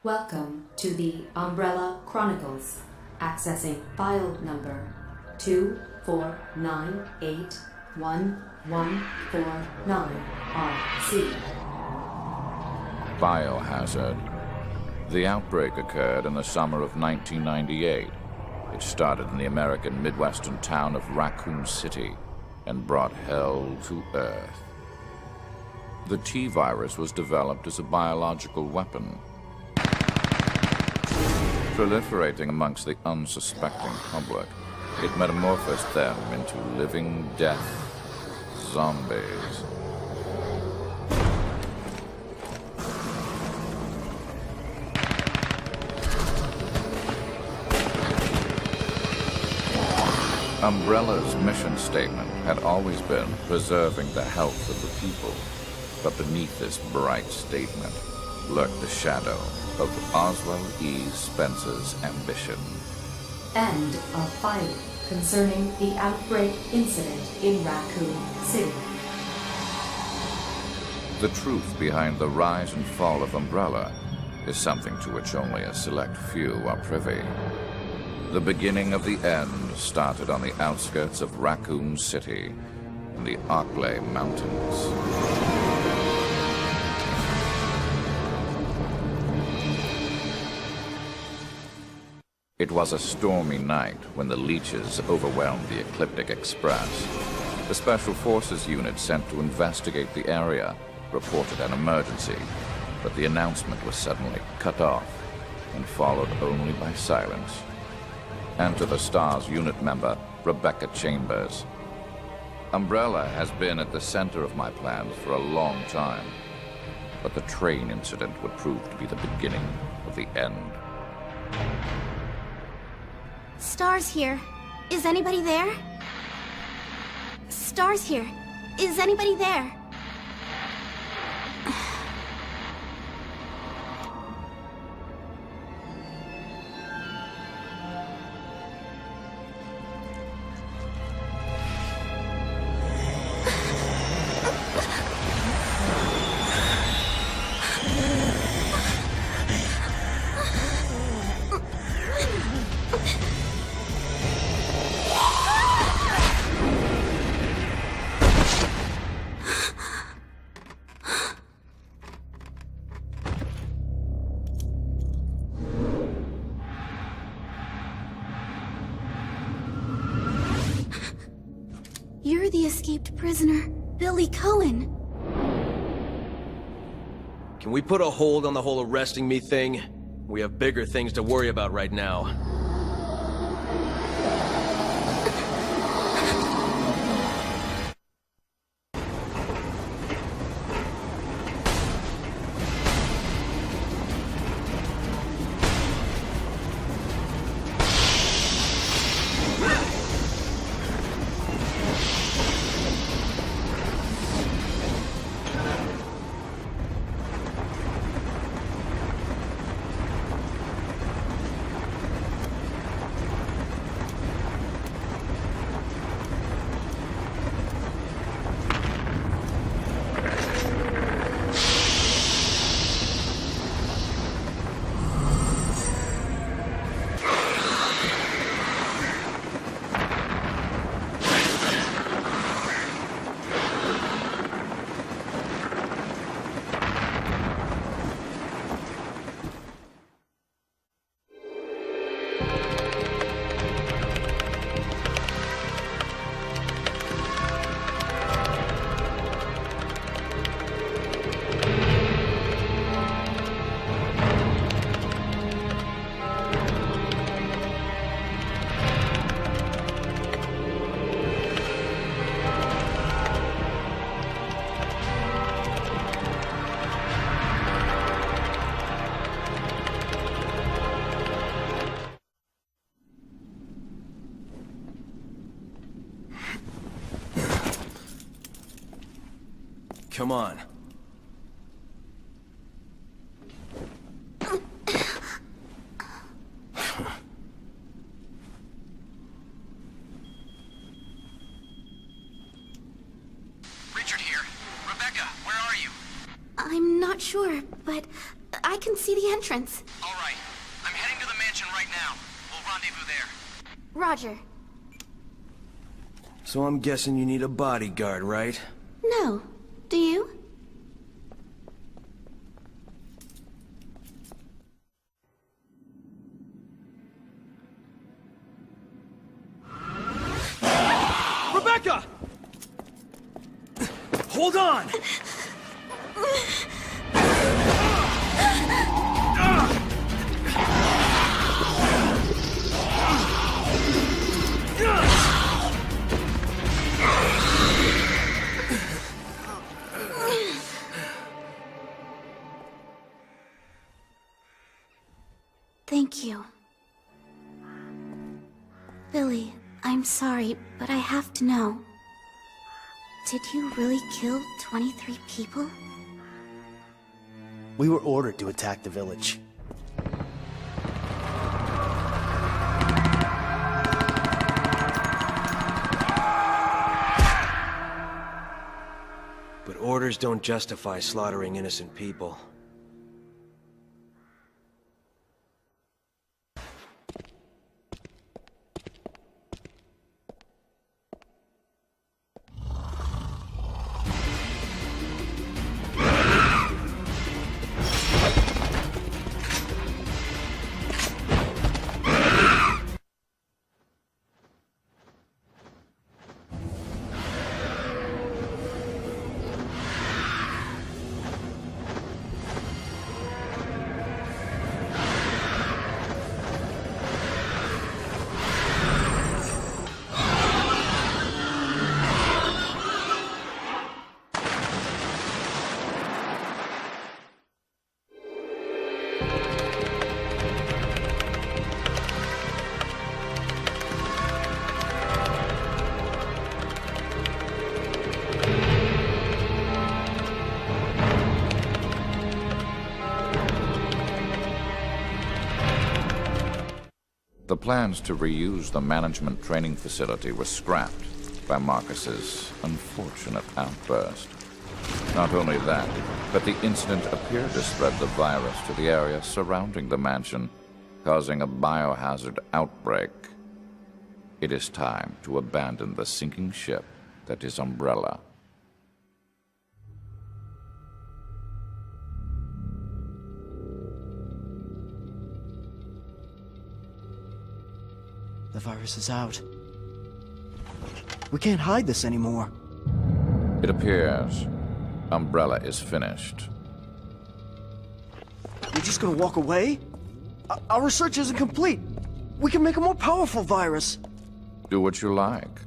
Welcome to the Umbrella Chronicles. Accessing file number 249811149RC. Biohazard. The outbreak occurred in the summer of 1998. It started in the American Midwestern town of Raccoon City and brought hell to Earth. The T-virus was developed as a biological weapon, proliferating amongst the unsuspecting public. It metamorphosed them into living death zombies. Umbrella's mission statement had always been preserving the health of the people, but beneath this bright statement lurked the shadow of Oswald E. Spencer's ambition. End of file concerning the outbreak incident in Raccoon City. The truth behind the rise and fall of Umbrella is something to which only a select few are privy. The beginning of the end started on the outskirts of Raccoon City in the Arklay Mountains. It was a stormy night when the leeches overwhelmed the Ecliptic Express. The Special Forces unit sent to investigate the area reported an emergency, but the announcement was suddenly cut off and followed only by silence. Enter the STARS unit member, Rebecca Chambers. Umbrella has been at the center of my plans for a long time, but the train incident would prove to be the beginning of the end. STARS here. Is anybody there? STARS here. Is anybody there? You're the escaped prisoner, Billy Cohen. Can we put a hold on the whole arresting me thing? We have bigger things to worry about right now. Come on. Richard here. Rebecca, where are you? I'm not sure, but I can see the entrance. All right. I'm heading to the mansion right now. We'll rendezvous there. Roger. So I'm guessing you need a bodyguard, right? No. Do you? Rebecca! Hold on! Thank you. Billy, I'm sorry, but I have to know. Did you really kill 23 people? We were ordered to attack the village. But orders don't justify slaughtering innocent people. The plans to reuse the management training facility were scrapped by Marcus's unfortunate outburst. Not only that, but the incident appeared to spread the virus to the area surrounding the mansion, causing a biohazard outbreak. It is time to abandon the sinking ship that is Umbrella. The virus is out. We can't hide this anymore. It appears Umbrella is finished. You're just gonna walk away? Our research isn't complete. We can make a more powerful virus. Do what you like.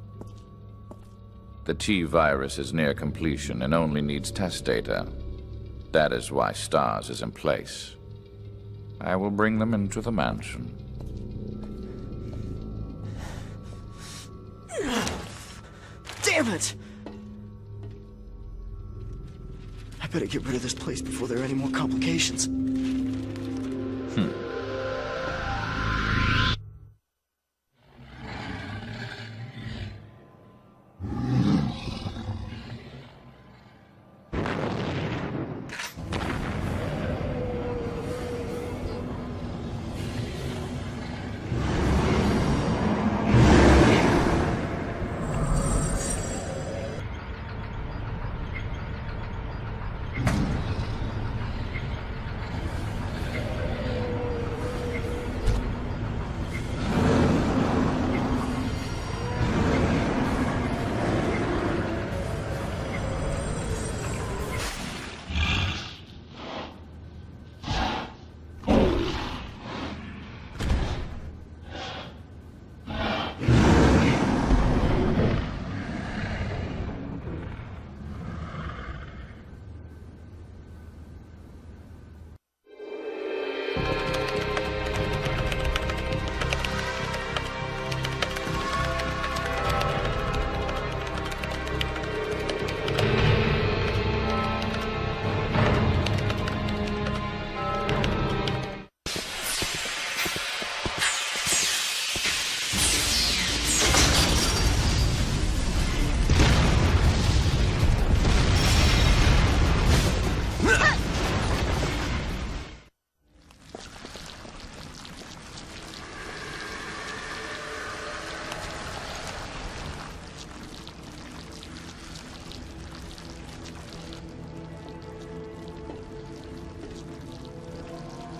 The T-virus is near completion and only needs test data. That is why STARS is in place. I will bring them into the mansion. Damn it! I better get rid of this place before there are any more complications.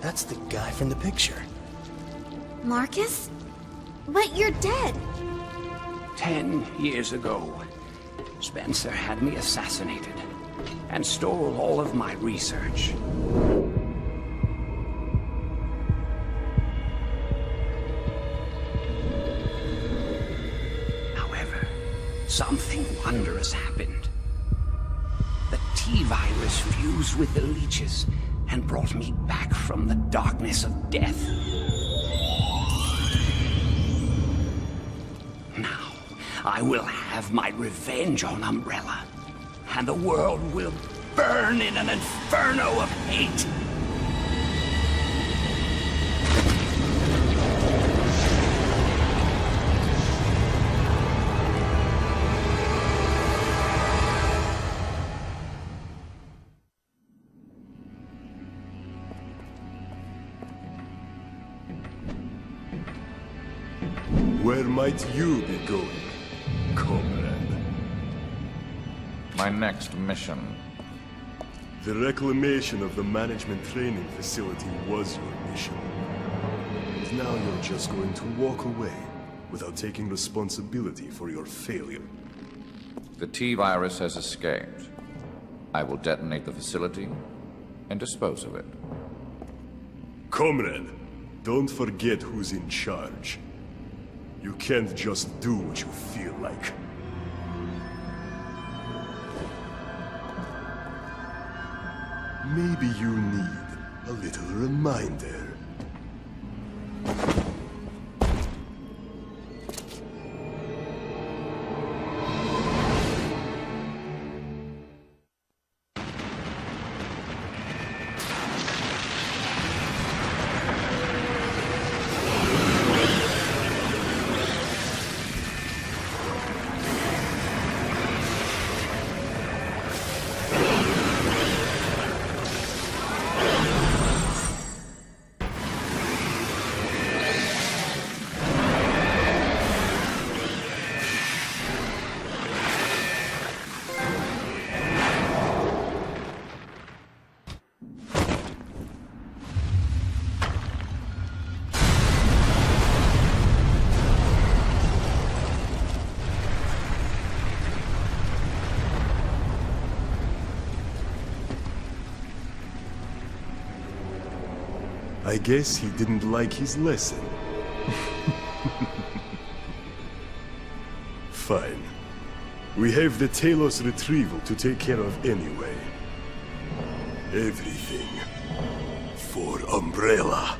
That's the guy from the picture. Marcus? But you're dead. 10 years ago, Spencer had me assassinated and stole all of my research. However, something wondrous happened. The T-virus fused with the leeches and brought me back from the darkness of death. Now, I will have my revenge on Umbrella, and the world will burn in an inferno of hate. Where might you be going, comrade? My next mission. The reclamation of the management training facility was your mission. And now you're just going to walk away without taking responsibility for your failure. The T-virus has escaped. I will detonate the facility and dispose of it. Comrade, don't forget who's in charge. You can't just do what you feel like. Maybe you need a little reminder. I guess he didn't like his lesson. Fine. We have the Talos retrieval to take care of anyway. Everything for Umbrella.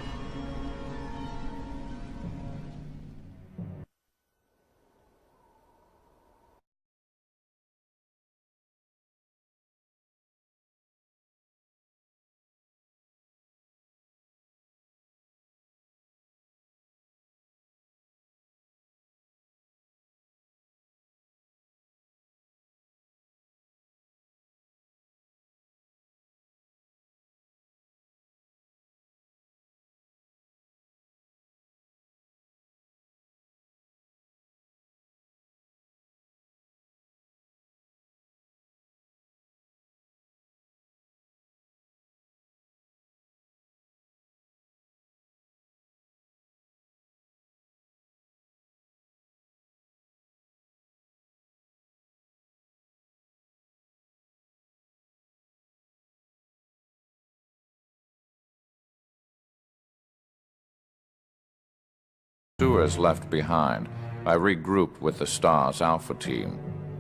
Pursuers left behind, I regrouped with the STARS Alpha team.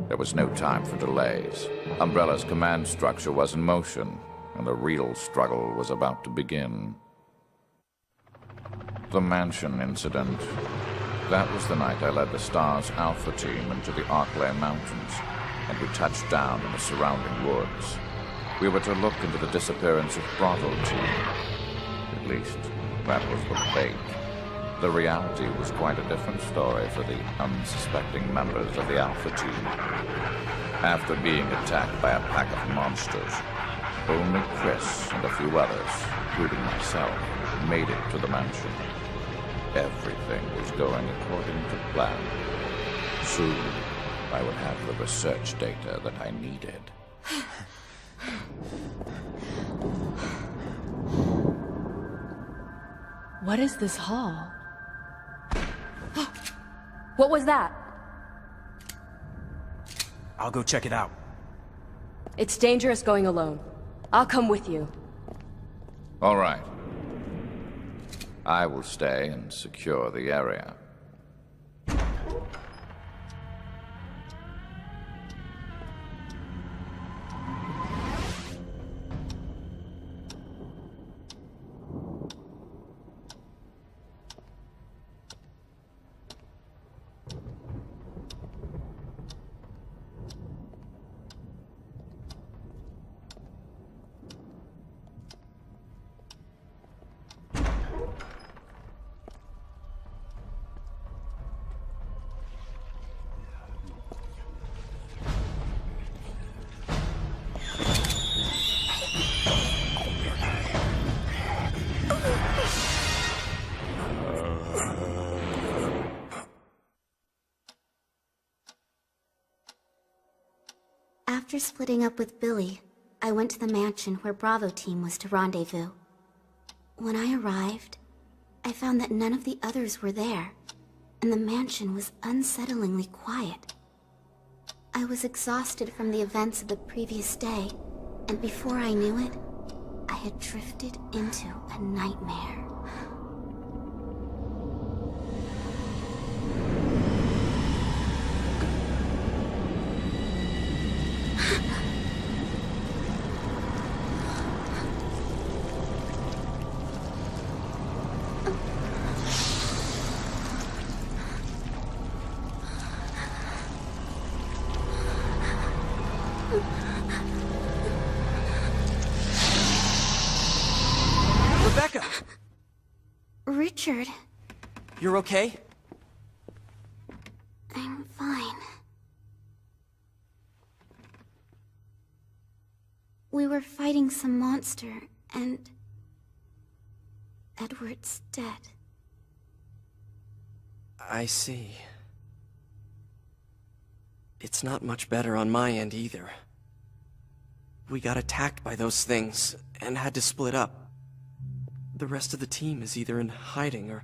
There was no time for delays. Umbrella's command structure was in motion, and the real struggle was about to begin. The mansion incident. That was the night I led the STARS Alpha team into the Arklay Mountains, and we touched down in the surrounding woods. We were to look into the disappearance of Bravo team. At least, that was the bait. The reality was quite a different story for the unsuspecting members of the Alpha team. After being attacked by a pack of monsters, only Chris and a few others, including myself, made it to the mansion. Everything was going according to plan. Soon, I would have the research data that I needed. What is this hall? What was that? I'll go check it out. It's dangerous going alone. I'll come with you. All right. I will stay and secure the area. After splitting up with Billy, I went to the mansion where Bravo team was to rendezvous. When I arrived, I found that none of the others were there, and the mansion was unsettlingly quiet. I was exhausted from the events of the previous day, and before I knew it, I had drifted into a nightmare. Richard. You're okay? I'm fine. We were fighting some monster, and Edward's dead. I see. It's not much better on my end either. We got attacked by those things, and had to split up. The rest of the team is either in hiding or...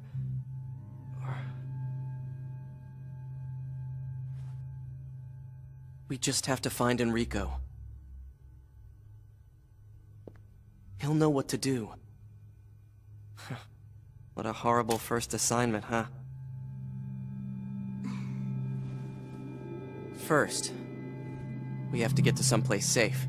We just have to find Enrico. He'll know what to do. What a horrible first assignment, huh? First, we have to get to someplace safe.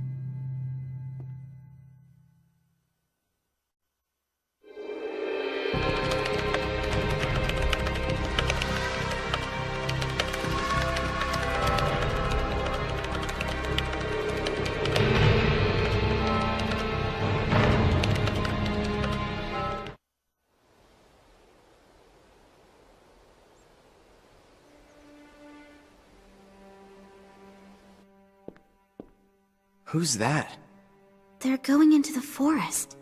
Who's that? They're going into the forest.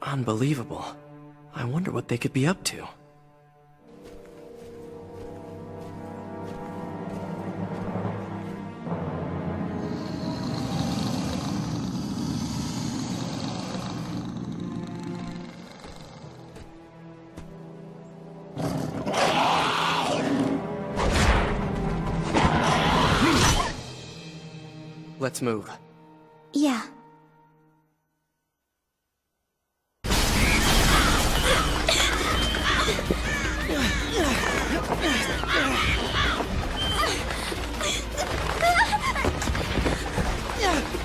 Unbelievable. I wonder what they could be up to. Let's move. Yeah.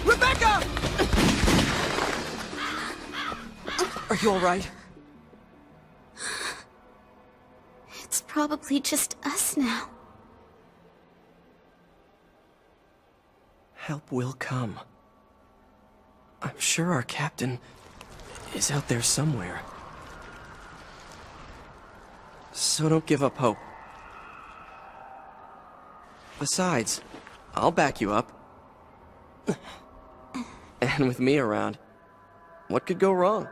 Rebecca! Are you all right? It's probably just us now. Help will come. I'm sure our captain is out there somewhere. So don't give up hope. Besides, I'll back you up. And with me around, what could go wrong?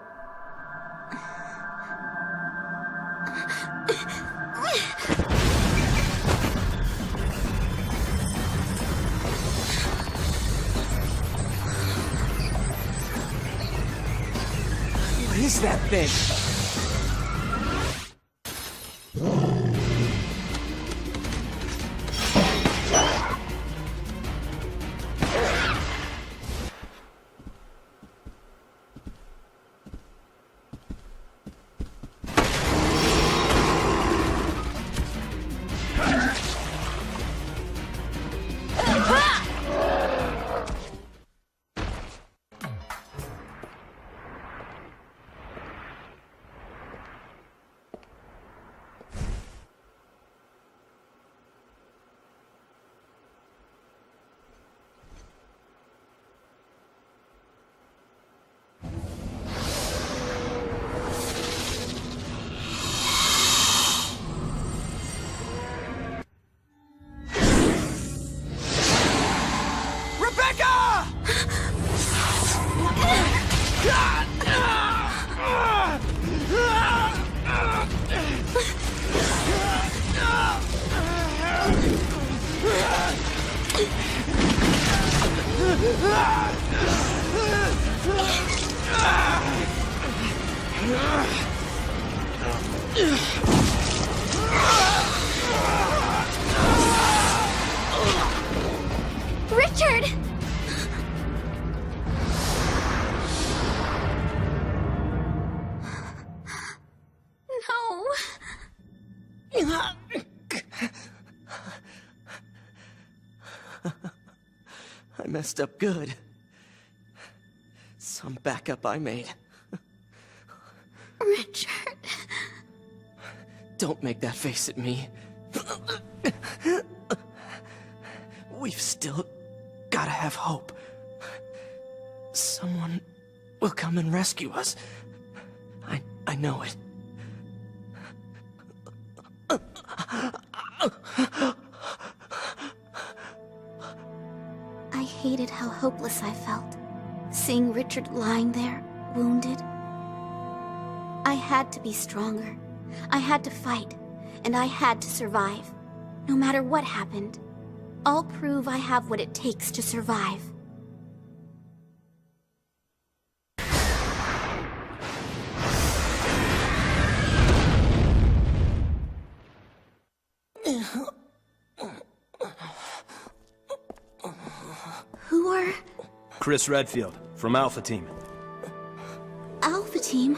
What is that thing? Richard! No. I messed up good. Some backup I made. Richard. Don't make that face at me. We've still gotta have hope. Someone will come and rescue us. I know it. I hated how hopeless I felt, seeing Richard lying there, wounded. I had to be stronger. I had to fight, and I had to survive. No matter what happened, I'll prove I have what it takes to survive. Who are... Chris Redfield, from Alpha Team. Alpha Team?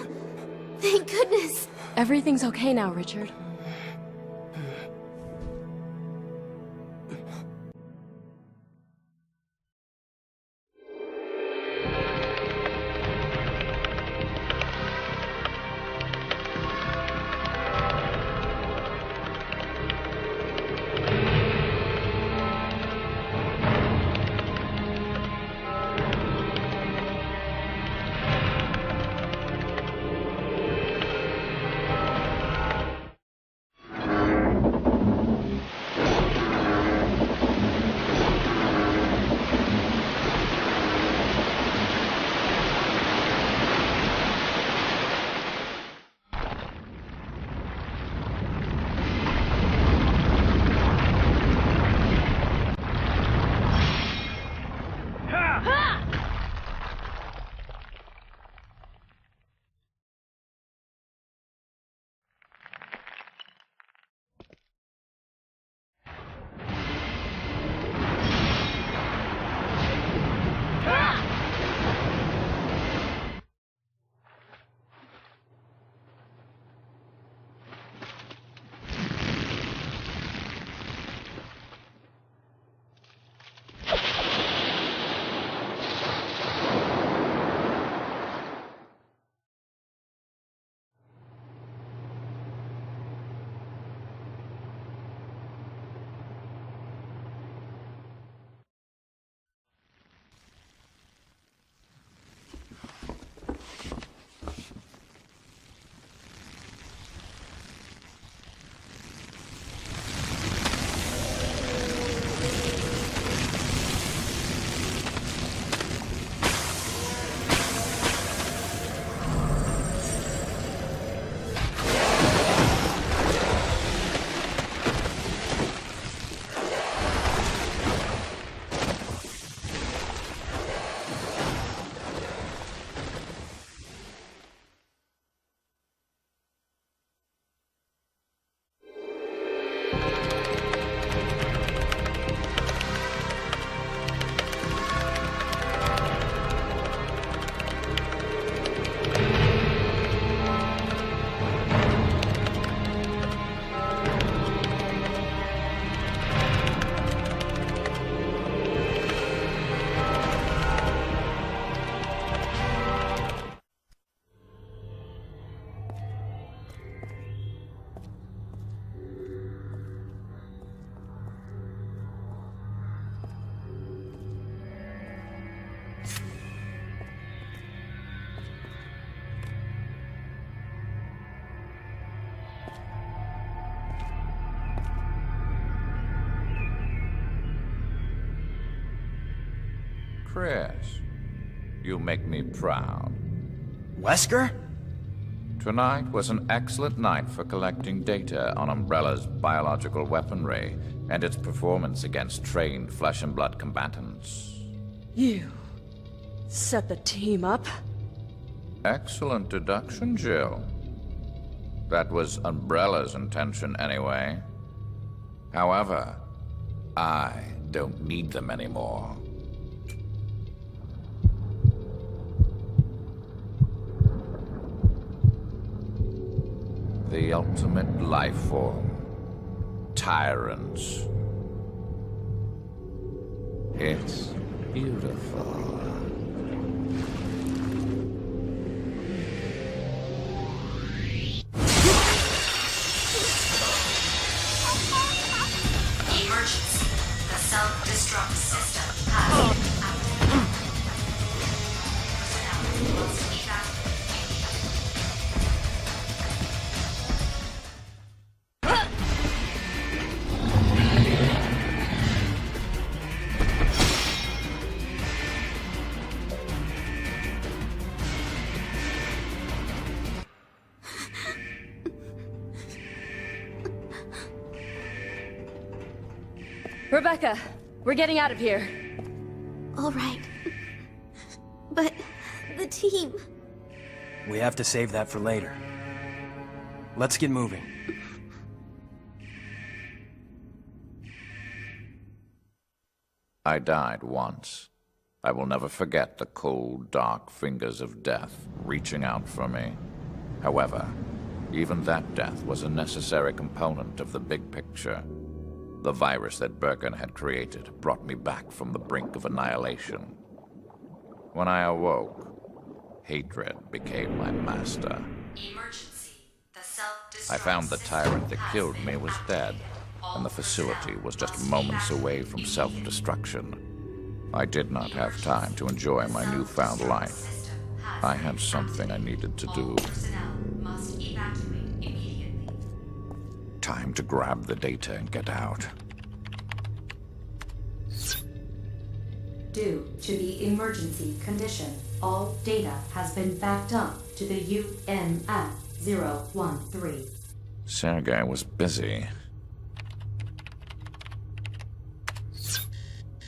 Thank goodness! Everything's okay now, Richard. Chris, you make me proud. Wesker? Tonight was an excellent night for collecting data on Umbrella's biological weaponry and its performance against trained flesh-and-blood combatants. You set the team up? Excellent deduction, Jill. That was Umbrella's intention anyway. However, I don't need them anymore. The ultimate life form. Tyrants. It's beautiful. Emergency. The self-destruct system has been activated. Personnel must evacuate Rebecca, we're getting out of here. All right. But the team... We have to save that for later. Let's get moving. I died once. I will never forget the cold, dark fingers of death reaching out for me. However, even that death was a necessary component of the big picture. The virus that Birkin had created brought me back from the brink of annihilation. When I awoke, hatred became my master. emergency. The self-destruct I found the tyrant that killed me was dead, and the facility was just moments away from self-destruction. I did not have time to enjoy my newfound life. I had something I needed to do. Personnel must evacuate immediately. Time to grab the data and get out. Due to the emergency condition, all data has been backed up to the UMF-013. Sergei was busy.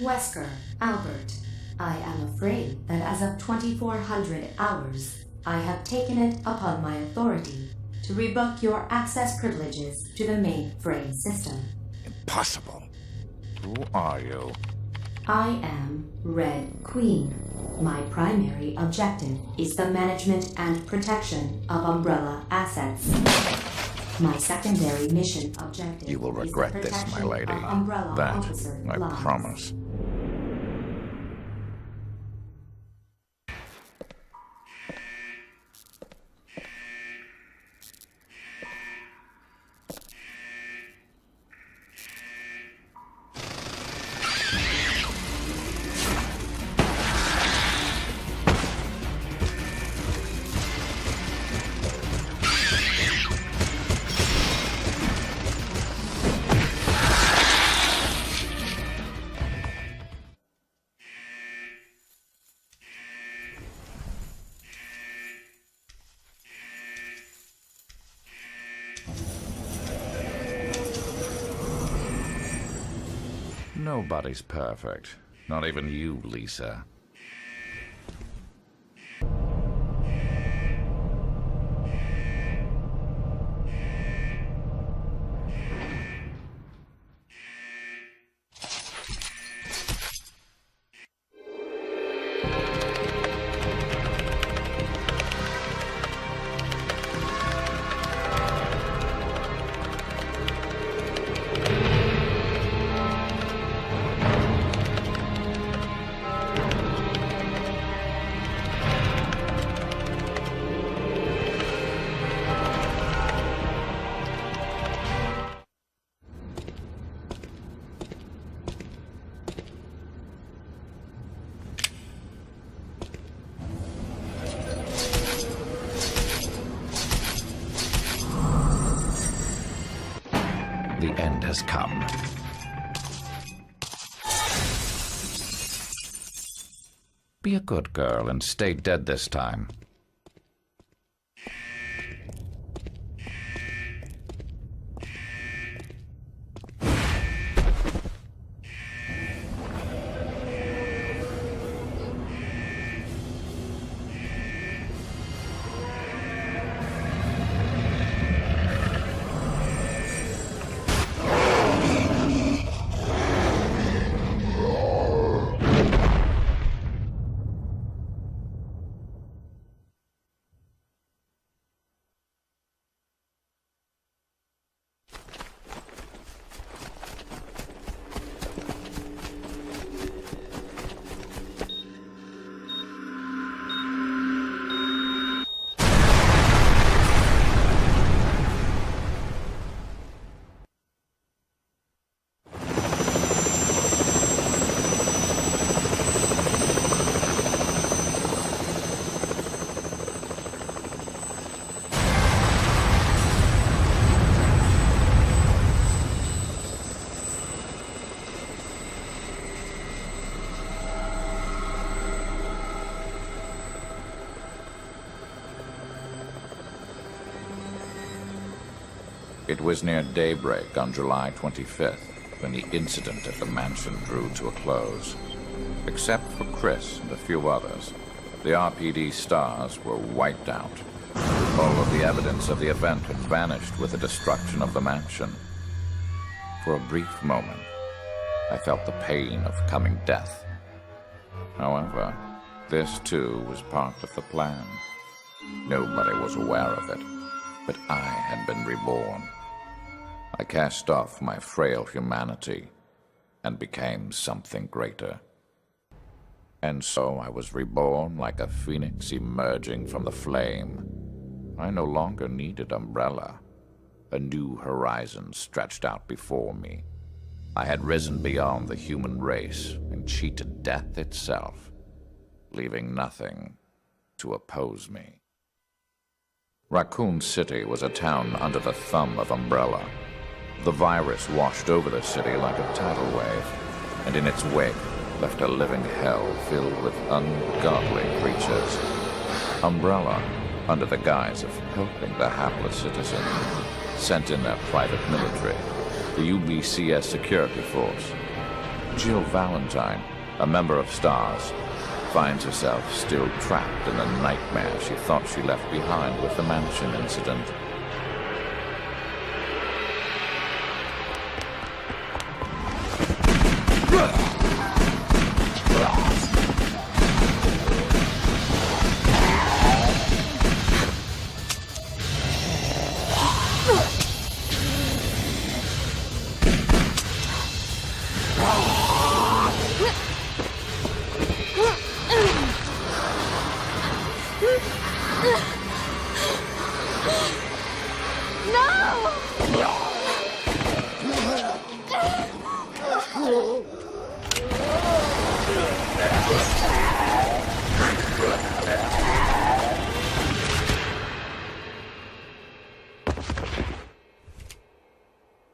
Wesker, Albert, I am afraid that as of 2400 hours, I have taken it upon my authority to revoke your access privileges to the mainframe system. Impossible. Who are you? I am Red Queen. My primary objective is the management and protection of Umbrella assets. My secondary mission objective You will regret is the this, my protection lady. of Umbrella That officer I lives. promise. Nobody's perfect. Not even you, Lisa. The end has come. Be a good girl and stay dead this time. It was near daybreak on July 25th when the incident at the mansion drew to a close. Except for Chris and a few others, the RPD stars were wiped out. All of the evidence of the event had vanished with the destruction of the mansion. For a brief moment, I felt the pain of coming death. However, this too was part of the plan. Nobody was aware of it, but I had been reborn. I cast off my frail humanity and became something greater. And so I was reborn like a phoenix emerging from the flame. I no longer needed Umbrella. A new horizon stretched out before me. I had risen beyond the human race and cheated death itself, leaving nothing to oppose me. Raccoon City was a town under the thumb of Umbrella. The virus washed over the city like a tidal wave, and in its wake left a living hell filled with ungodly creatures. Umbrella, under the guise of helping the hapless citizen, sent in their private military, the UBCS security force. Jill Valentine, a member of STARS, finds herself still trapped in the nightmare she thought she left behind with the mansion incident.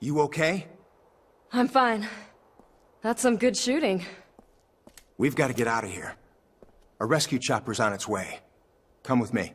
You okay? I'm fine. That's some good shooting. We've got to get out of here. A rescue chopper's on its way. Come with me.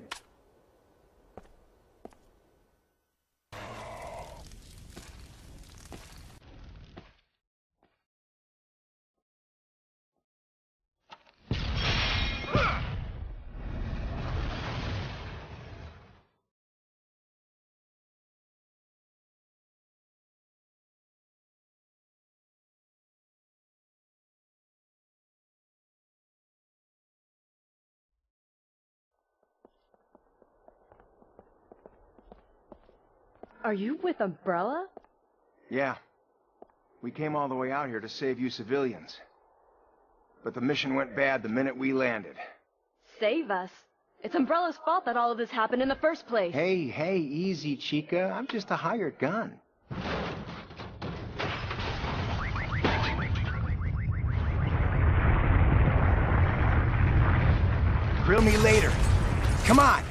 Are you with Umbrella? Yeah. We came all the way out here to save you civilians. But the mission went bad the minute we landed. Save us? It's Umbrella's fault that all of this happened in the first place. Hey, easy, Chica. I'm just a hired gun. Grill me later. Come on!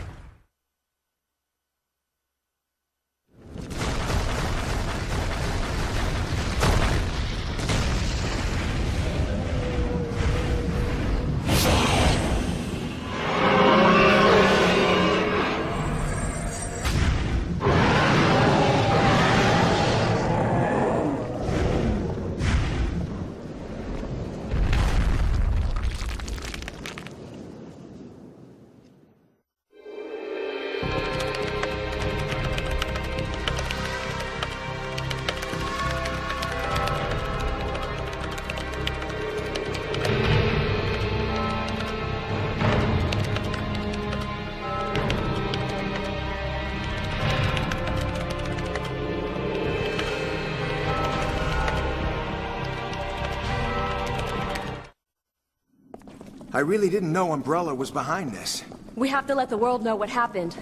I really didn't know Umbrella was behind this. We have to let the world know what happened.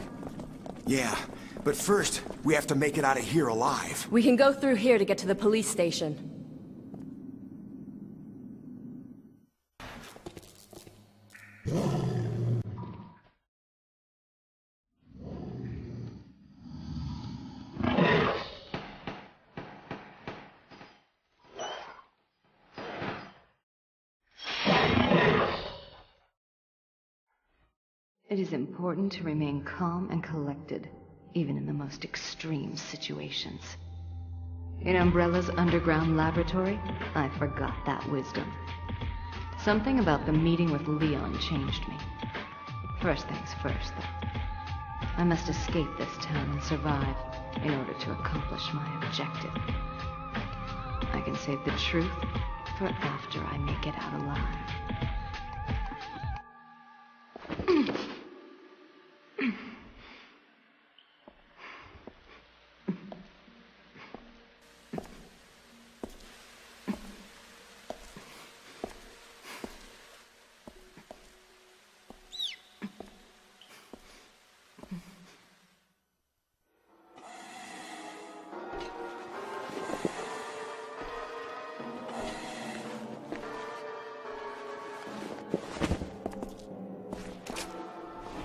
Yeah, but first, we have to make it out of here alive. We can go through here to get to the police station. It is important to remain calm and collected. even in the most extreme situations. In Umbrella's underground laboratory, I forgot that wisdom. Something about the meeting with Leon changed me. First things first, though. I must escape this town and survive in order to accomplish my objective. I can save the truth for after I make it out alive.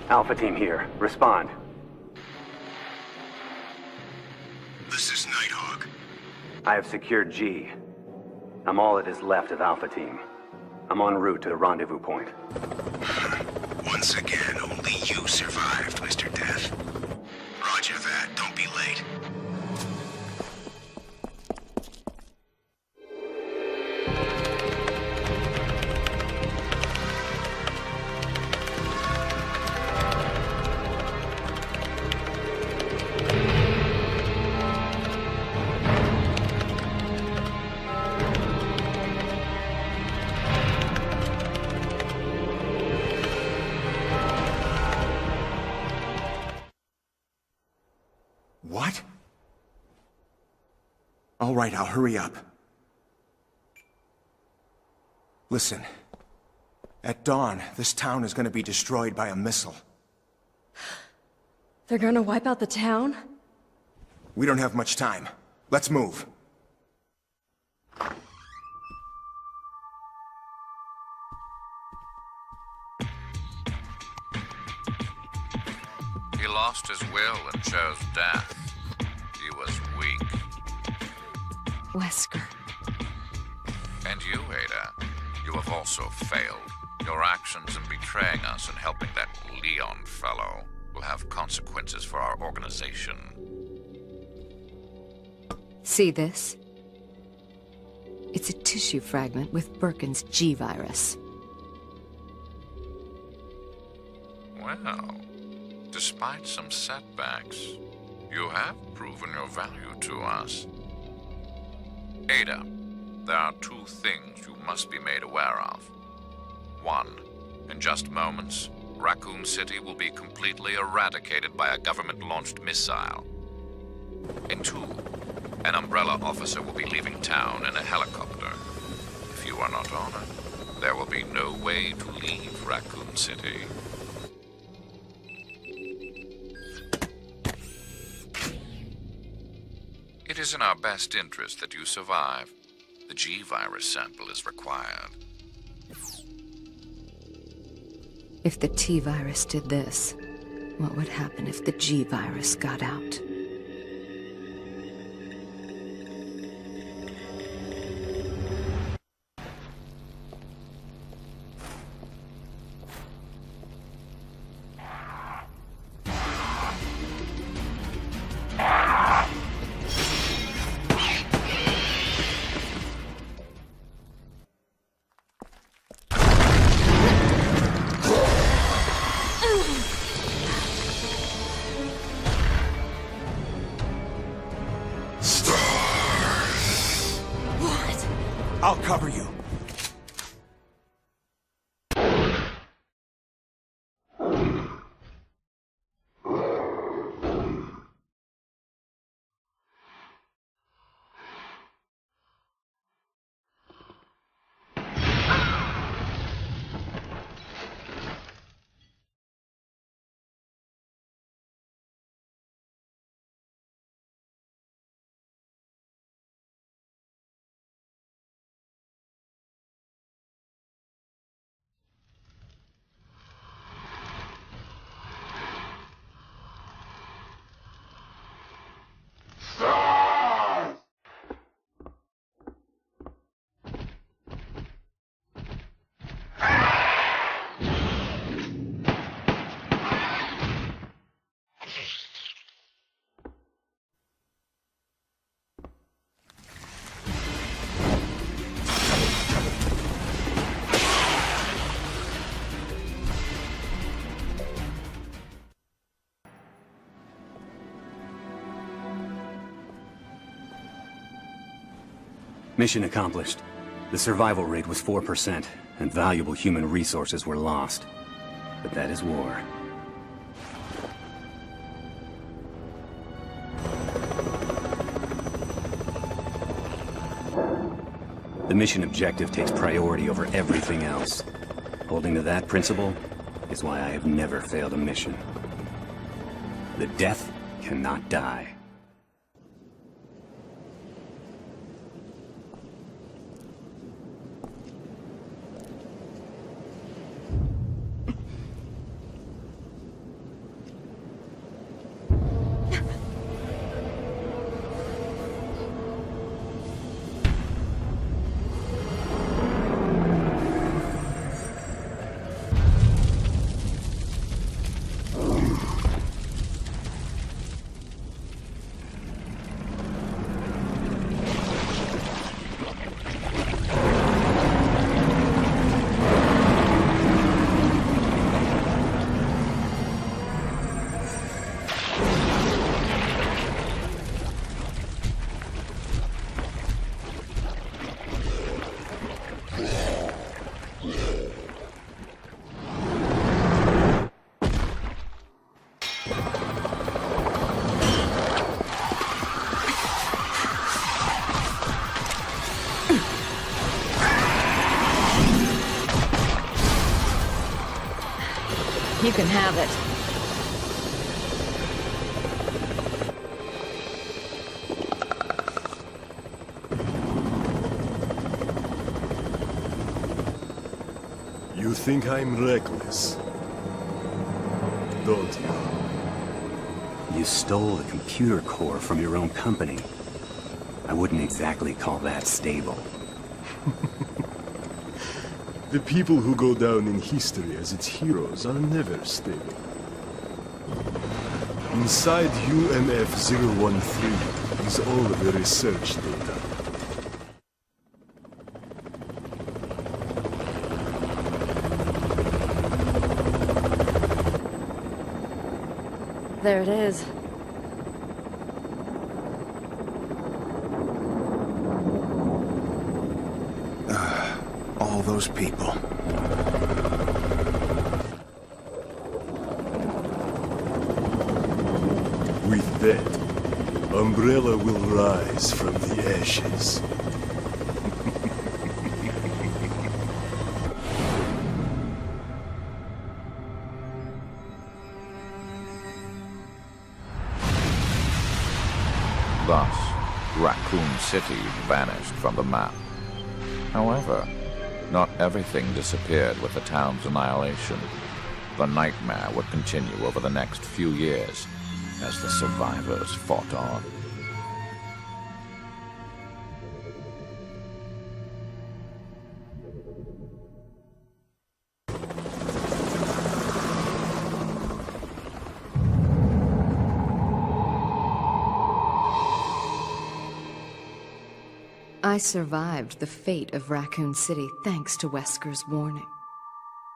Alpha Team here. Respond. This is Nighthawk. I have secured G. I'm all that is left of Alpha Team. I'm en route to the rendezvous point. Once again, only you survived, Mr. Death. Roger that. Don't be late. What? All right, I'll hurry up. Listen. At dawn, this town is gonna be destroyed by a missile. They're gonna wipe out the town? We don't have much time. Let's move. He lost his will and chose death. He was weak. Wesker. And you, Ada, you have also failed. Your actions in betraying us and helping that Leon fellow will have consequences for our organization. See this? It's a tissue fragment with Birkin's G virus. Well, despite some setbacks, you have proven your value to us. Ada, there are two things you must be made aware of. One, in just moments, Raccoon City will be completely eradicated by a government-launched missile. And two, an Umbrella officer will be leaving town in a helicopter. If you are not honored, there will be no way to leave Raccoon City. It is in our best interest that you survive. The G-virus sample is required. If the T-virus did this, what would happen if the G-virus got out? I'll cover you. Mission accomplished. The survival rate was 4%, and valuable human resources were lost. But that is war. The mission objective takes priority over everything else. Holding to that principle is why I have never failed a mission. The death cannot die. You can have it. You think I'm reckless, don't you? You stole the computer core from your own company. I wouldn't exactly call that stable. The people who go down in history as its heroes are never stable. Inside UMF-013 is all of the research data. There it is. All those people. With that, Umbrella will rise from the ashes. Thus, Raccoon City vanished from the map. However, not everything disappeared with the town's annihilation. The nightmare would continue over the next few years as the survivors fought on. I survived the fate of Raccoon City thanks to Wesker's warning.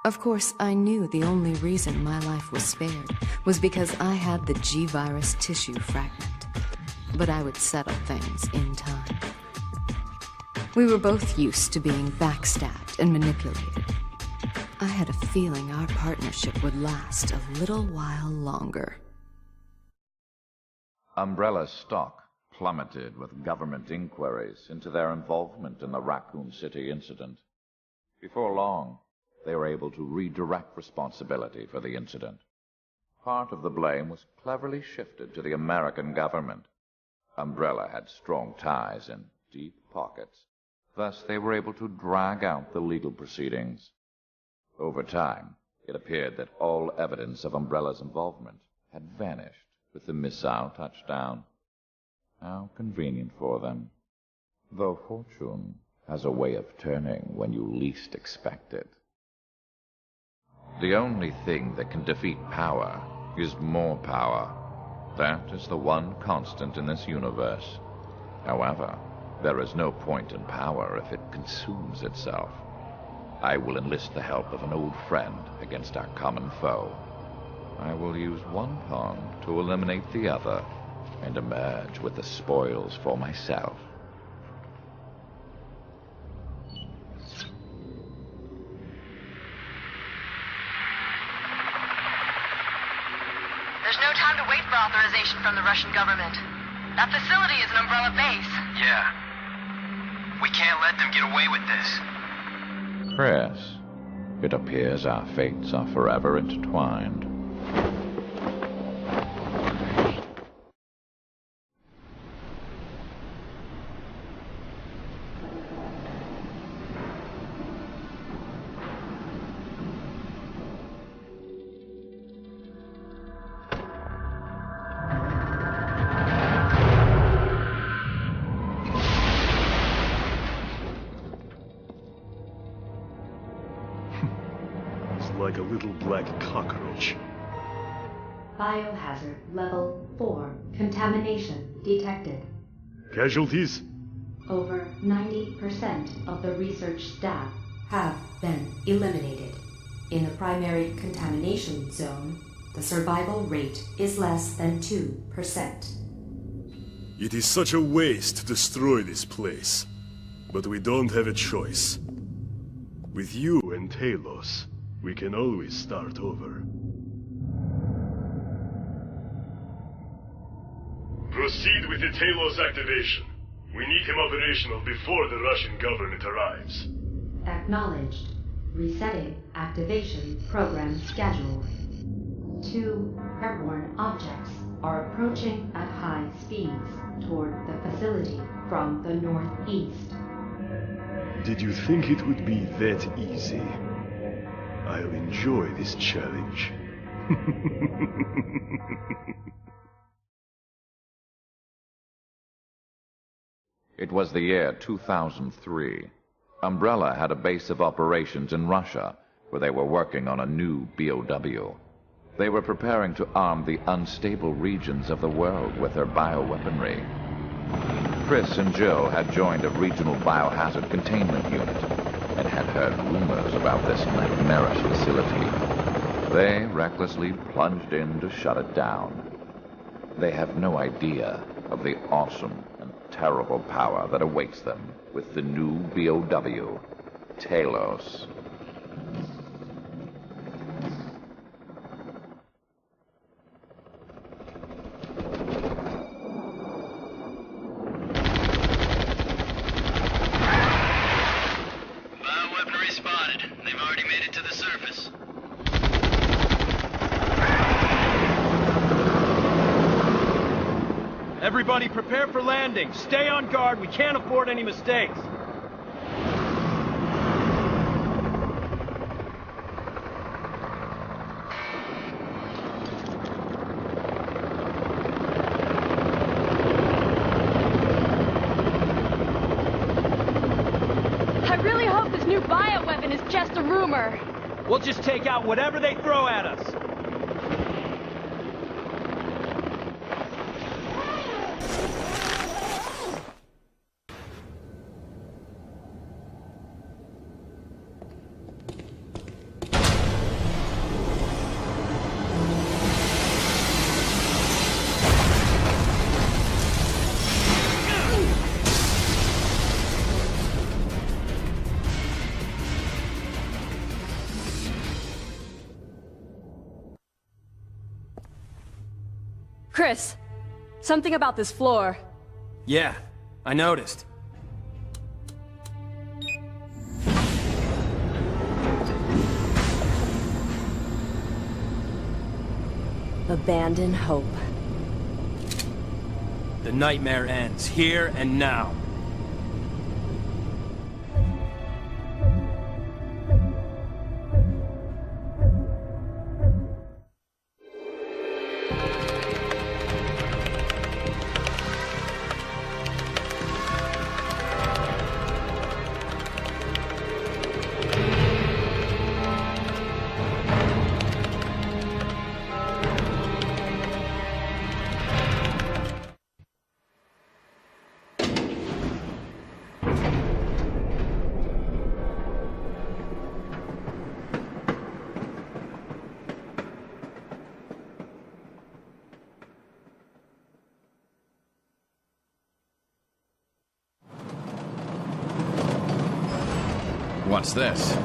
Of course, I knew the only reason my life was spared was because I had the G-Virus tissue fragment. But I would settle things in time. We were both used to being backstabbed and manipulated. I had a feeling our partnership would last a little while longer. Umbrella's stock plummeted with government inquiries into their involvement in the Raccoon City incident. Before long, they were able to redirect responsibility for the incident. Part of the blame was cleverly shifted to the American government. Umbrella had strong ties and deep pockets. Thus, they were able to drag out the legal proceedings. Over time, it appeared that all evidence of Umbrella's involvement had vanished with the missile touchdown. How convenient for them. Though fortune has a way of turning when you least expect it. The only thing that can defeat power is more power. That is the one constant in this universe. However, there is no point in power if it consumes itself. I will enlist the help of an old friend against our common foe. I will use one pawn to eliminate the other and emerge with the spoils for myself. experiment. That facility is an Umbrella base. Yeah. We can't let them get away with this. Chris, it appears our fates are forever intertwined. Like a little black cockroach. Biohazard level 4. Contamination detected. Casualties? Over 90% of the research staff have been eliminated. In the primary contamination zone, the survival rate is less than 2%. It is such a waste to destroy this place. But we don't have a choice. With you and Talos, we can always start over. Proceed with the Talos activation. We need him operational before the Russian government arrives. Acknowledged. Resetting activation program schedule. 2 airborne objects are approaching at high speeds toward the facility from the northeast. Did you think it would be that easy? I'll enjoy this challenge. It was the year 2003. Umbrella had a base of operations in Russia, where they were working on a new BOW. They were preparing to arm the unstable regions of the world with their bioweaponry. Chris and Joe had joined a regional biohazard containment unit and had heard rumors about this nightmarish facility. They recklessly plunged in to shut it down. They have no idea of the awesome and terrible power that awaits them with the new BOW, Talos. Bioweaponry spotted. They've already made it to the surface. Everybody prepare for landing. Stay on guard. We can't afford any mistakes. I really hope this new bioweapon is just a rumor. We'll just take out whatever they throw at us. Chris, something about this floor. Yeah, I noticed. Abandon hope. The nightmare ends here and now. What's this?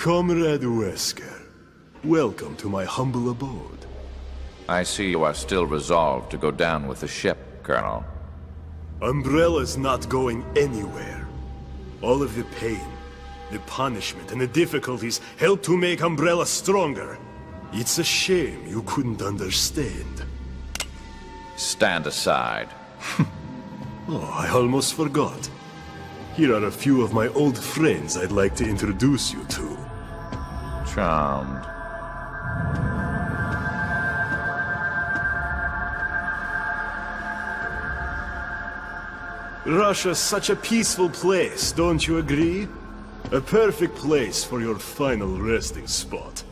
Comrade Wesker, welcome to my humble abode. I see you are still resolved to go down with the ship, Colonel. Umbrella's not going anywhere. All of the pain, the punishment, and the difficulties helped to make Umbrella stronger. It's a shame you couldn't understand. Stand aside. Oh, I almost forgot. Here are a few of my old friends I'd like to introduce you to. Charmed. Russia's such a peaceful place, don't you agree? A perfect place for your final resting spot.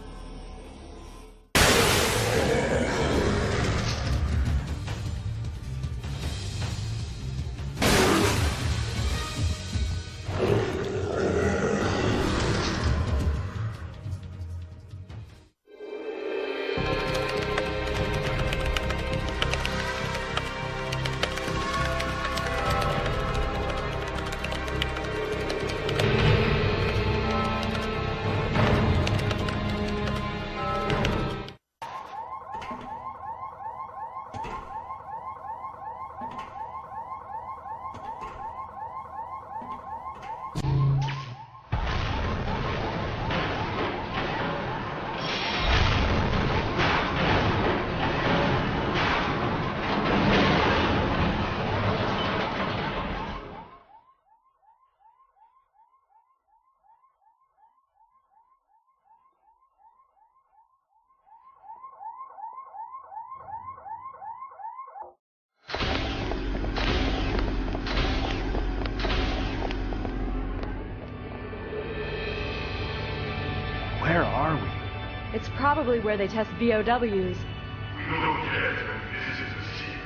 Where are we? It's probably where they test VOWs. We don't yet have visited the scene.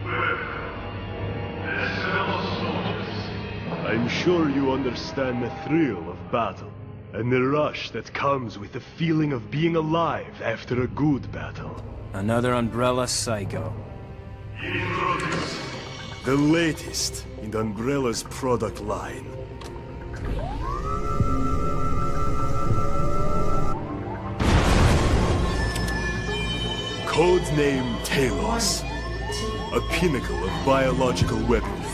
Welcome. Their fellow soldiers. I'm sure you understand the thrill of battle, and the rush that comes with the feeling of being alive after a good battle. Another Umbrella psycho. Introduce the latest in Umbrella's product line. Codename Talos. A pinnacle of biological weaponry,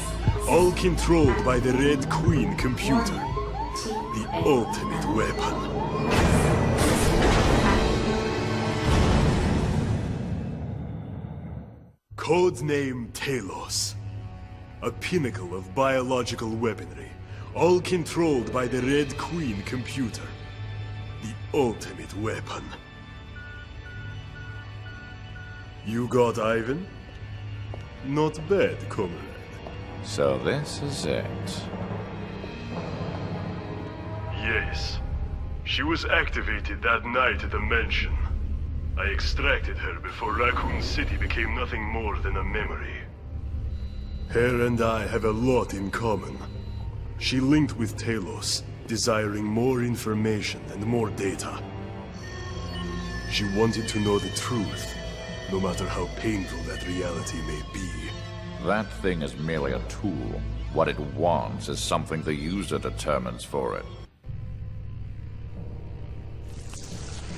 all controlled by the Red Queen computer. The ultimate weapon. Codename Talos. A pinnacle of biological weaponry, all controlled by the Red Queen computer. The ultimate weapon. You got Ivan? Not bad, comrade. So this is it. Yes. She was activated that night at the mansion. I extracted her before Raccoon City became nothing more than a memory. Her and I have a lot in common. She linked with Talos, desiring more information and more data. She wanted to know the truth, no matter how painful that reality may be. That thing is merely a tool. What it wants is something the user determines for it.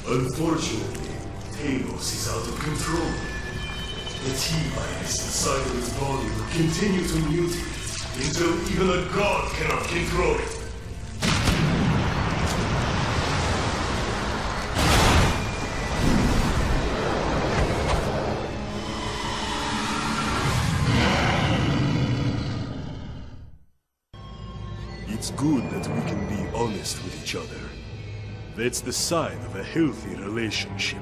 Unfortunately, Talos is out of control. The T-virus inside of his body will continue to mutate until even a god cannot control it. It's good that we can be honest with each other. That's the sign of a healthy relationship.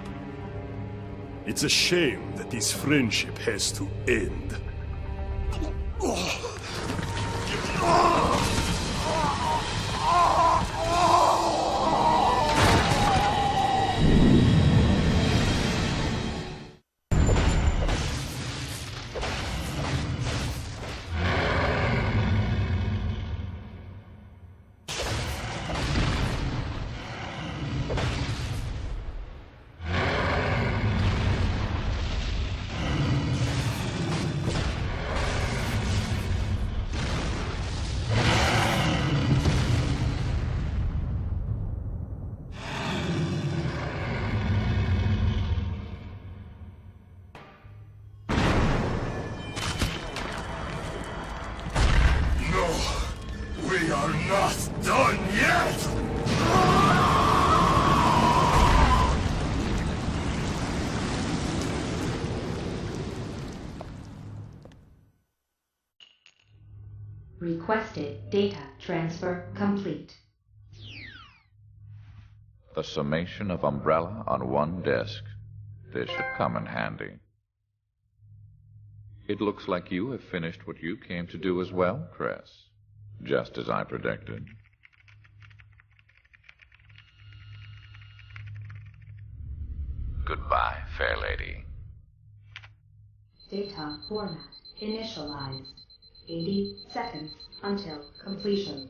It's a shame that this friendship has to end. We are not done yet! Requested data transfer complete. The summation of Umbrella on one disk. This should come in handy. It looks like you have finished what you came to do as well, Chris. Just as I predicted. Goodbye, fair lady. Data format initialized. 80 seconds until completion.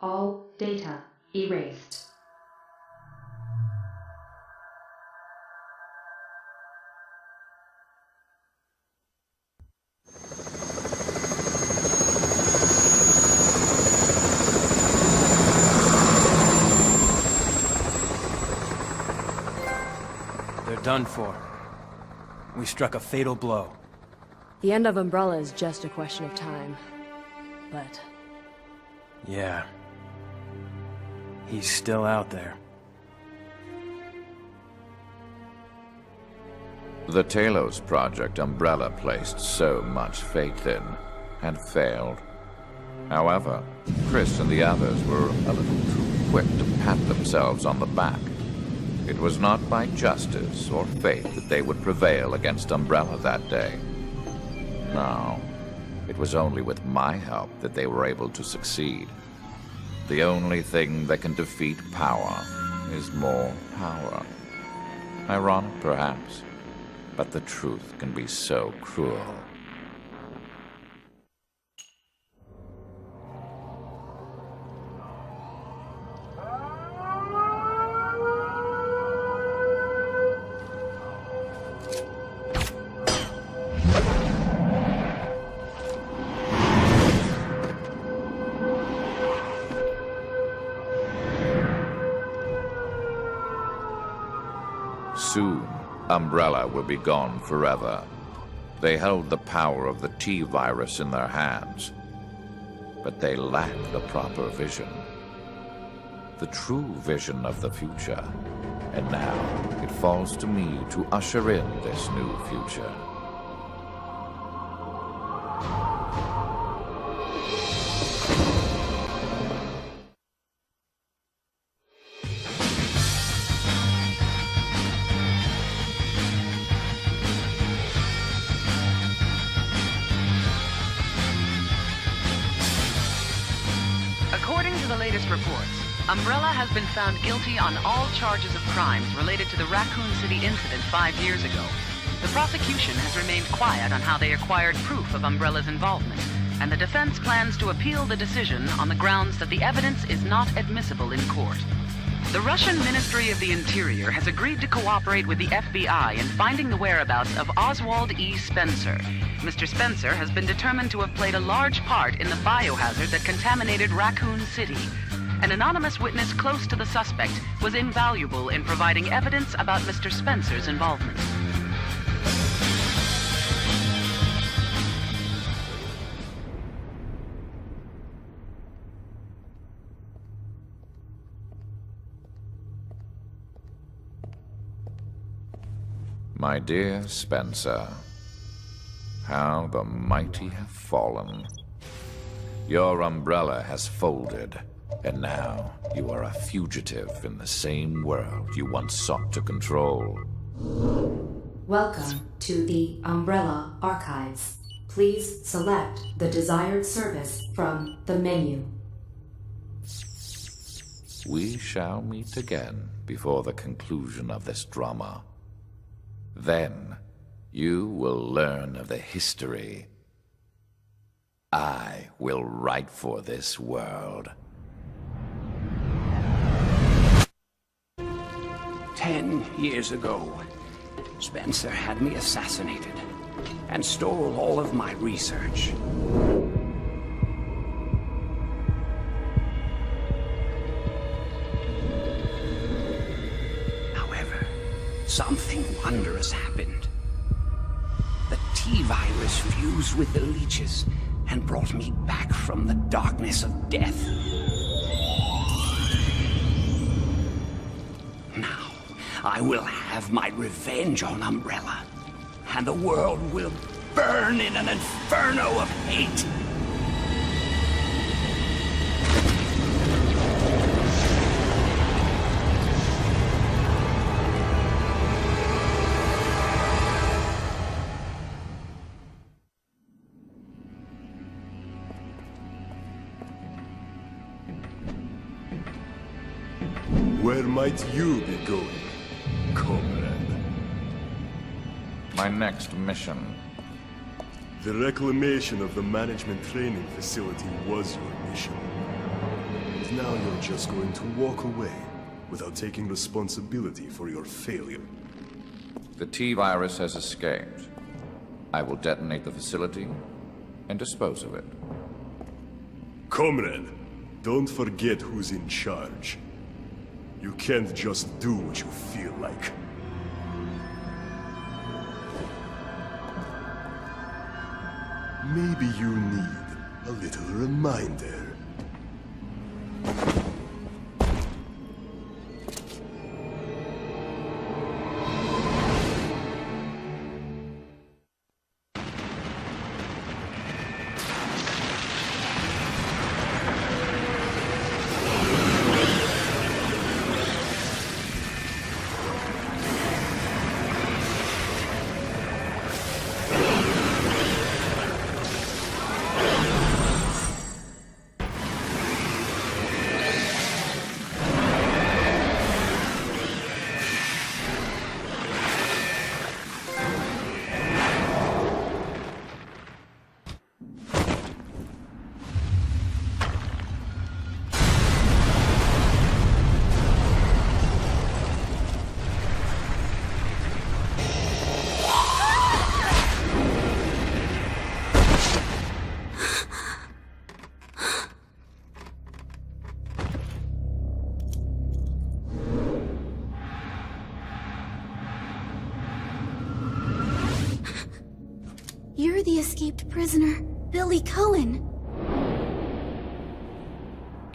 All data erased. They're done for. We struck a fatal blow. The end of Umbrella is just a question of time. But... Yeah. He's still out there. The Talos project Umbrella placed so much faith in had failed. However, Chris and the others were a little too quick to pat themselves on the back. It was not by justice or faith that they would prevail against Umbrella that day. No, it was only with my help that they were able to succeed. The only thing that can defeat power is more power. Ironic, perhaps, but the truth can be so cruel. Soon, Umbrella will be gone forever. They held the power of the T-virus in their hands, but they lack the proper vision. The true vision of the future. And now, it falls to me to usher in this new future. According to the latest reports, Umbrella has been found guilty on all charges of crimes related to the Raccoon City incident 5 years ago. The prosecution has remained quiet on how they acquired proof of Umbrella's involvement, and the defense plans to appeal the decision on the grounds that the evidence is not admissible in court. The Russian Ministry of the Interior has agreed to cooperate with the FBI in finding the whereabouts of Oswald E. Spencer. Mr. Spencer has been determined to have played a large part in the biohazard that contaminated Raccoon City. An anonymous witness close to the suspect was invaluable in providing evidence about Mr. Spencer's involvement. My dear Spencer, how the mighty have fallen. Your umbrella has folded, and now you are a fugitive in the same world you once sought to control. Welcome to the Umbrella Archives. Please select the desired service from the menu. We shall meet again before the conclusion of this drama. Then, you will learn of the history I will write for this world. 10 years ago, Spencer had me assassinated and stole all of my research. However, something wondrous happened. The T-virus fused with the leeches and brought me back from the darkness of death. Now, I will have my revenge on Umbrella, and the world will burn in an inferno of hate. Where might you be going, comrade? My next mission. The reclamation of the management training facility was your mission. And now you're just going to walk away without taking responsibility for your failure. The T-virus has escaped. I will detonate the facility and dispose of it. Comrade, don't forget who's in charge. You can't just do what you feel like. Maybe you need a little reminder. You're the escaped prisoner, Billy Cohen.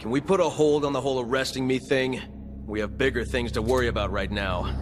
Can we put a hold on the whole arresting me thing? We have bigger things to worry about right now.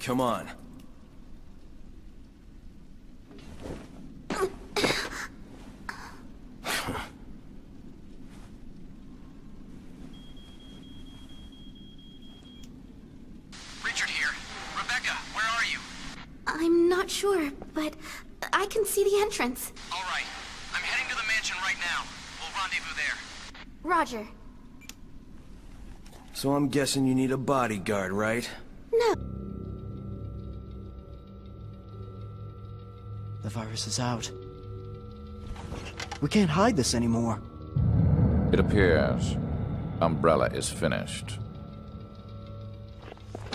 Come on. Richard here. Rebecca, where are you? I'm not sure, but I can see the entrance. All right. I'm heading to the mansion right now. We'll rendezvous there. Roger. So I'm guessing you need a bodyguard, right? No. The virus is out. We can't hide this anymore. It appears Umbrella is finished.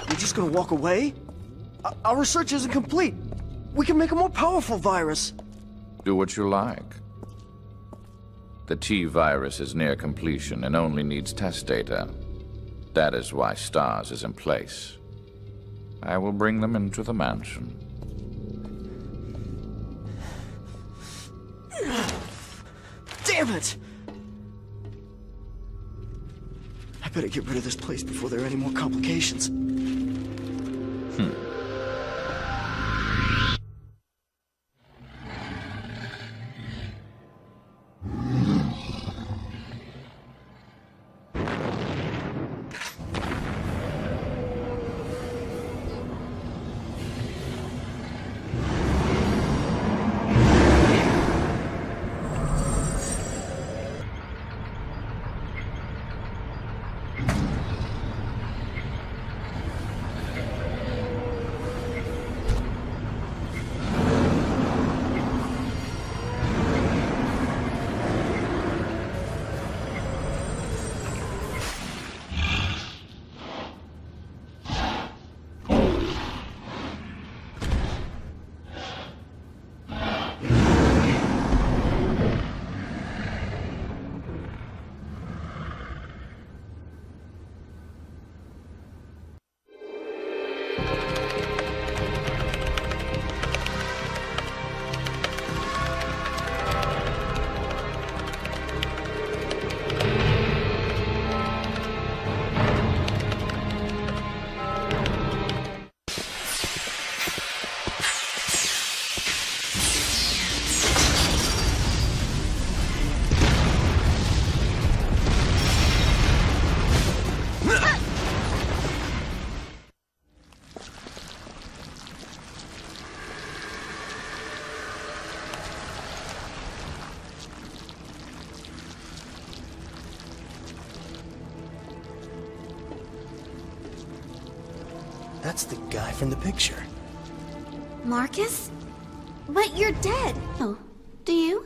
You're just gonna walk away? Our research isn't complete. We can make a more powerful virus. Do what you like. The T-virus is near completion and only needs test data. That is why STARS is in place. I will bring them into the mansion. Damn it! I better get rid of this place before there are any more complications. That's the guy from the picture. Marcus? But you're dead. Oh, do you?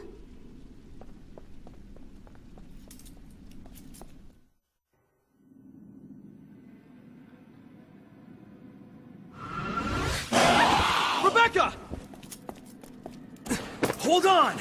Rebecca! Hold on!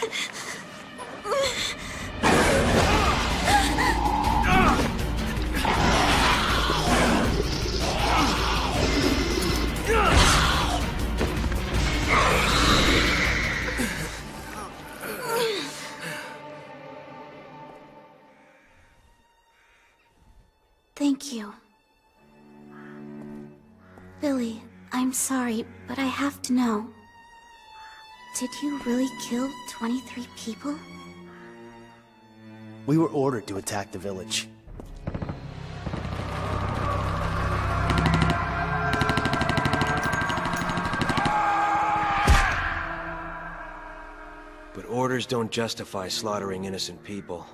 Thank you. Billy, I'm sorry, but I have to know. Did you really kill 23 people? We were ordered to attack the village. But orders don't justify slaughtering innocent people.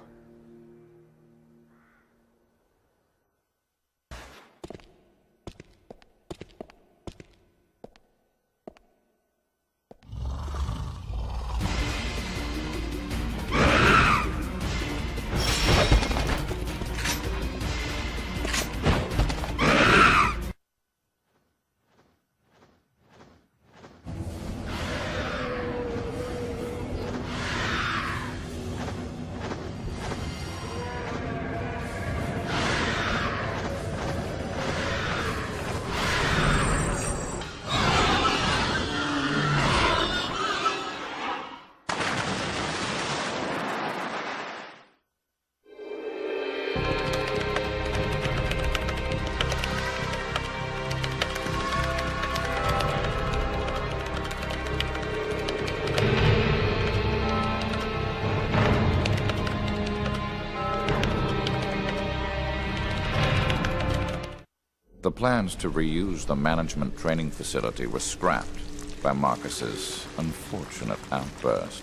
The plans to reuse the management training facility were scrapped by Marcus's unfortunate outburst.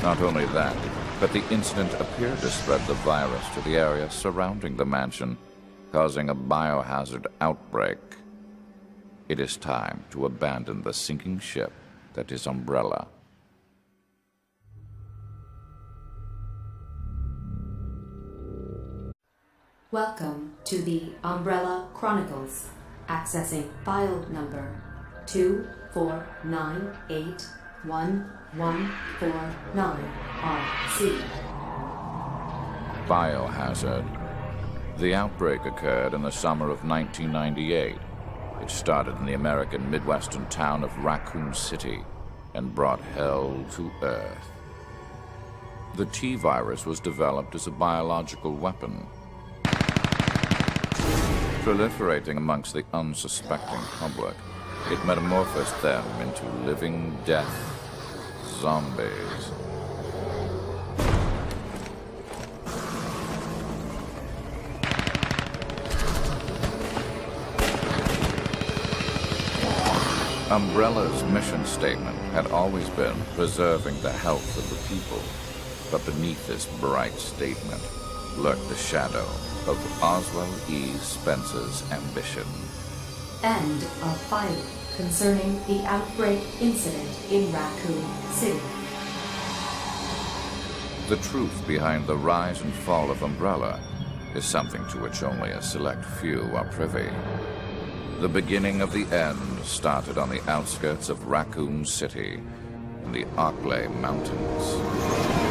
Not only that, but the incident appeared to spread the virus to the area surrounding the mansion, causing a biohazard outbreak. It is time to abandon the sinking ship that is Umbrella. Welcome to the Umbrella Chronicles. Accessing file number 249811149RC. Biohazard. The outbreak occurred in the summer of 1998. It started in the American Midwestern town of Raccoon City and brought hell to Earth. The T-virus was developed as a biological weapon, proliferating amongst the unsuspecting public. It metamorphosed them into living death zombies. Umbrella's mission statement had always been preserving the health of the people, but beneath this bright statement lurked the shadow of Oswald E. Spencer's ambition. End of file concerning the outbreak incident in Raccoon City. The truth behind the rise and fall of Umbrella is something to which only a select few are privy. The beginning of the end started on the outskirts of Raccoon City in the Arklay Mountains.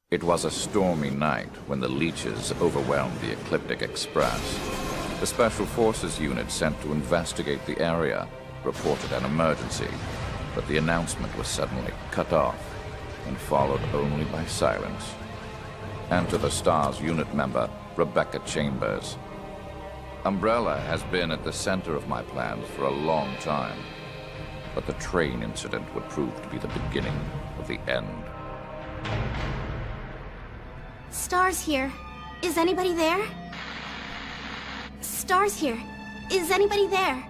It was a stormy night when the leeches overwhelmed the Ecliptic Express. The Special Forces unit sent to investigate the area reported an emergency, but the announcement was suddenly cut off and followed only by silence. Enter the STARS unit member, Rebecca Chambers. Umbrella has been at the center of my plans for a long time, but the train incident would prove to be the beginning of the end. STARS here. Is anybody there? STARS here. Is anybody there?